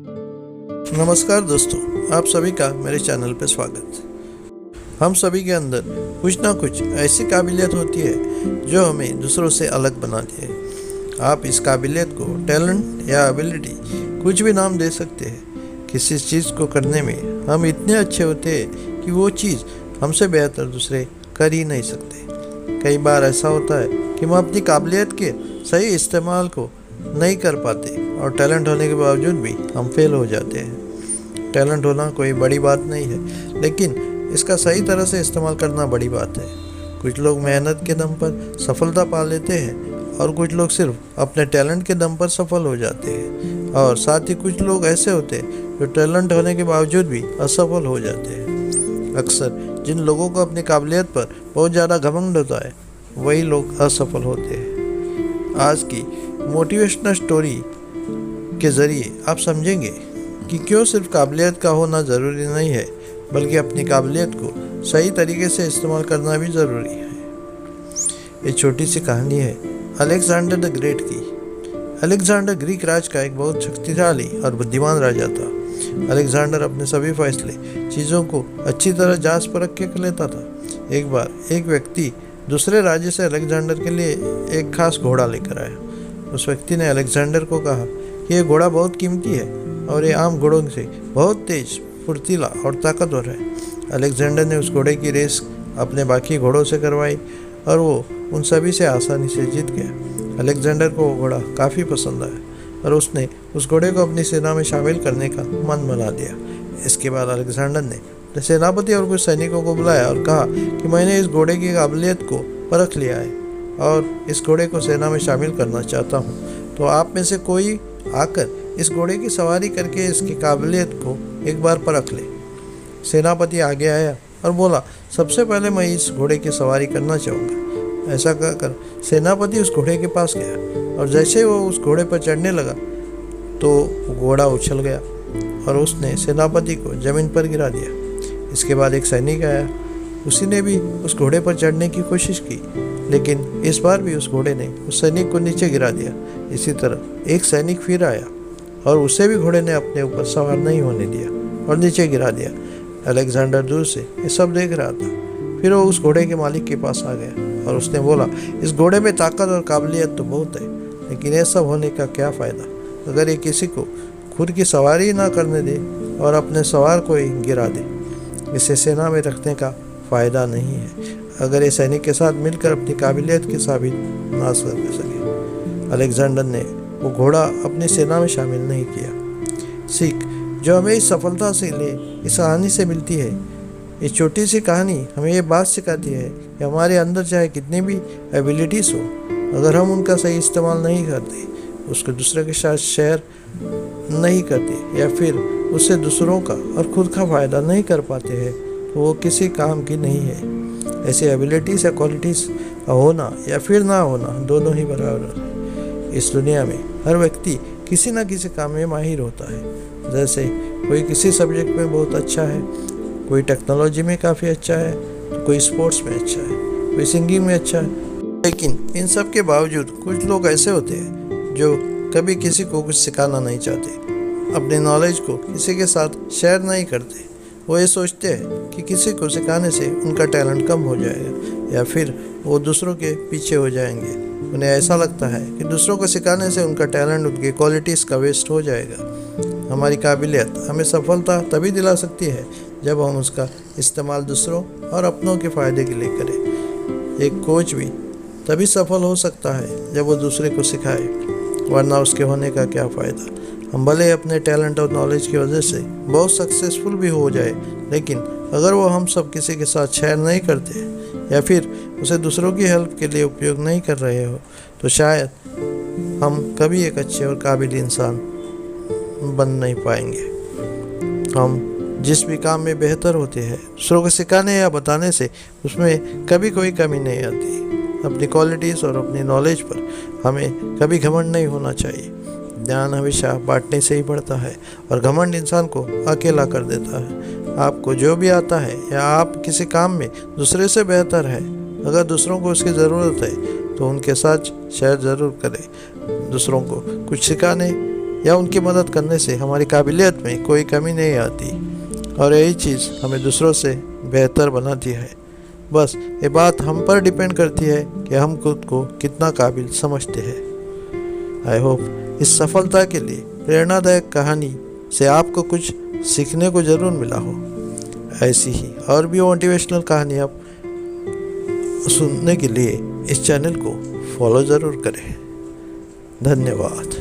नमस्कार दोस्तों, आप सभी का मेरे चैनल पर स्वागत। हम सभी के अंदर कुछ ना कुछ ऐसी काबिलियत होती है जो हमें दूसरों से अलग बनाती है। आप इस काबिलियत को टैलेंट या एबिलिटी कुछ भी नाम दे सकते हैं। किसी चीज़ को करने में हम इतने अच्छे होते हैं कि वो चीज़ हमसे बेहतर दूसरे कर ही नहीं सकते। कई बार ऐसा होता है कि हम अपनी काबिलियत के सही इस्तेमाल को नहीं कर पाते और टैलेंट होने के बावजूद भी हम फेल हो जाते हैं। टैलेंट होना कोई बड़ी बात नहीं है, लेकिन इसका सही तरह से इस्तेमाल करना बड़ी बात है। कुछ लोग मेहनत के दम पर सफलता पा लेते हैं और कुछ लोग सिर्फ अपने टैलेंट के दम पर सफल हो जाते हैं, और साथ ही कुछ लोग ऐसे होते हैं जो टैलेंट होने के बावजूद भी असफल हो जाते हैं। अक्सर जिन लोगों को अपनी काबिलियत पर बहुत ज़्यादा घमंड होता है वही लोग असफल होते हैं। आज की मोटिवेशनल स्टोरी के ज़रिए आप समझेंगे कि क्यों सिर्फ काबिलियत का होना ज़रूरी नहीं है, बल्कि अपनी काबिलियत को सही तरीके से इस्तेमाल करना भी ज़रूरी है। ये छोटी सी कहानी है अलेक्जेंडर द ग्रेट की। अलेक्जेंडर ग्रीक राज का एक बहुत शक्तिशाली और बुद्धिमान राजा था। अलेक्जेंडर अपने सभी फैसले चीज़ों को अच्छी तरह जांच परख के लेता था। एक बार एक व्यक्ति दूसरे राज्य से अलेक्जेंडर के लिए एक खास घोड़ा लेकर आया। उस व्यक्ति ने अलेक्जेंडर को कहा कि यह घोड़ा बहुत कीमती है और ये आम घोड़ों से बहुत तेज, फुर्तीला और ताकतवर है। अलेक्जेंडर ने उस घोड़े की रेस अपने बाकी घोड़ों से करवाई और वो उन सभी से आसानी से जीत गया। अलेक्जेंडर को वो घोड़ा काफ़ी पसंद आया और उसने उस घोड़े को अपनी सेना में शामिल करने का मन बना लिया। इसके बाद अलेक्जेंडर ने अपने सेनापति और कुछ सैनिकों को बुलाया और कहा कि मैंने इस घोड़े की काबिलियत को परख लिया है और इस घोड़े को सेना में शामिल करना चाहता हूँ। तो आप में से कोई आकर इस घोड़े की सवारी करके इसकी काबिलियत को एक बार परख ले। सेनापति आगे आया और बोला, सबसे पहले मैं इस घोड़े की सवारी करना चाहूँगा। ऐसा कहकर सेनापति उस घोड़े के पास गया और जैसे वो उस घोड़े पर चढ़ने लगा तो घोड़ा उछल गया और उसने सेनापति को जमीन पर गिरा दिया। इसके बाद एक सैनिक आया, उसी ने भी उस घोड़े पर चढ़ने की कोशिश की, लेकिन इस बार भी उस घोड़े ने उस सैनिक को नीचे गिरा दिया। इसी तरह एक सैनिक फिर आया और उसे भी घोड़े ने अपने ऊपर सवार नहीं होने दिया और नीचे गिरा दिया। अलेक्जेंडर दूर से ये सब देख रहा था। फिर वो उस घोड़े के मालिक के पास आ गया और उसने बोला, इस घोड़े में ताकत और काबिलियत तो बहुत है, लेकिन ये सब होने का क्या फ़ायदा अगर ये किसी को खुद की सवारी ना करने दे और अपने सवार को ही गिरा दे। इसे सेना में रखने का फ़ायदा नहीं है अगर ये सैनिक के साथ मिलकर अपनी काबिलियत की साबित ना कर सके। अलेक्जेंडर ने वो घोड़ा अपनी सेना में शामिल नहीं किया। सीख जो हमें इस सफलता से इस कहानी से मिलती है, ये छोटी सी कहानी हमें ये बात सिखाती है कि हमारे अंदर चाहे कितनी भी एबिलिटीज़ हो, अगर हम उनका सही इस्तेमाल नहीं करते, उसको दूसरे के साथ शेयर नहीं करते या फिर उससे दूसरों का और खुद का फ़ायदा नहीं कर पाते हैं, तो वो किसी काम की नहीं है। ऐसी एबिलिटीज़ या क्वालिटीज़ का होना या फिर ना होना दोनों ही बराबर है। इस दुनिया में हर व्यक्ति किसी न किसी काम में माहिर होता है। जैसे कोई किसी सब्जेक्ट में बहुत अच्छा है, कोई टेक्नोलॉजी में काफ़ी अच्छा है, तो कोई स्पोर्ट्स में अच्छा है, कोई सिंगिंग में अच्छा है। लेकिन इन सब के बावजूद कुछ लोग ऐसे होते हैं जो कभी किसी को कुछ सिखाना नहीं चाहते, अपने नॉलेज को किसी के साथ शेयर नहीं करते। वो ये सोचते हैं कि किसी को सिखाने से उनका टैलेंट कम हो जाएगा या फिर वो दूसरों के पीछे हो जाएंगे। उन्हें ऐसा लगता है कि दूसरों को सिखाने से उनका टैलेंट, उनकी क्वालिटीज़ का वेस्ट हो जाएगा। हमारी काबिलियत हमें सफलता तभी दिला सकती है जब हम उसका इस्तेमाल दूसरों और अपनों के फ़ायदे के लिए करें। एक कोच भी तभी सफल हो सकता है जब वो दूसरे को सिखाए, वरना उसके होने का क्या फ़ायदा। हम भले अपने टैलेंट और नॉलेज की वजह से बहुत सक्सेसफुल भी हो जाए, लेकिन अगर वो हम सब किसी के साथ शेयर नहीं करते या फिर उसे दूसरों की हेल्प के लिए उपयोग नहीं कर रहे हो, तो शायद हम कभी एक अच्छे और काबिल इंसान बन नहीं पाएंगे। हम जिस भी काम में बेहतर होते हैं, दूसरों को सिखाने या बताने से उसमें कभी कोई कमी नहीं आती। अपनी क्वालिटीज़ और अपनी नॉलेज पर हमें कभी घमंड नहीं होना चाहिए। ज्ञान हमेशा बांटने से ही बढ़ता है और घमंड इंसान को अकेला कर देता है। आपको जो भी आता है या आप किसी काम में दूसरे से बेहतर है, अगर दूसरों को उसकी ज़रूरत है तो उनके साथ शेयर ज़रूर करें। दूसरों को कुछ सिखाने या उनकी मदद करने से हमारी काबिलियत में कोई कमी नहीं आती और यही चीज़ हमें दूसरों से बेहतर बनाती है। बस ये बात हम पर डिपेंड करती है कि हम खुद को कितना काबिल समझते हैं। आई होप इस सफलता के लिए प्रेरणादायक कहानी से आपको कुछ सीखने को ज़रूर मिला हो। ऐसी ही और भी मोटिवेशनल कहानी आप सुनने के लिए इस चैनल को फॉलो ज़रूर करें। धन्यवाद।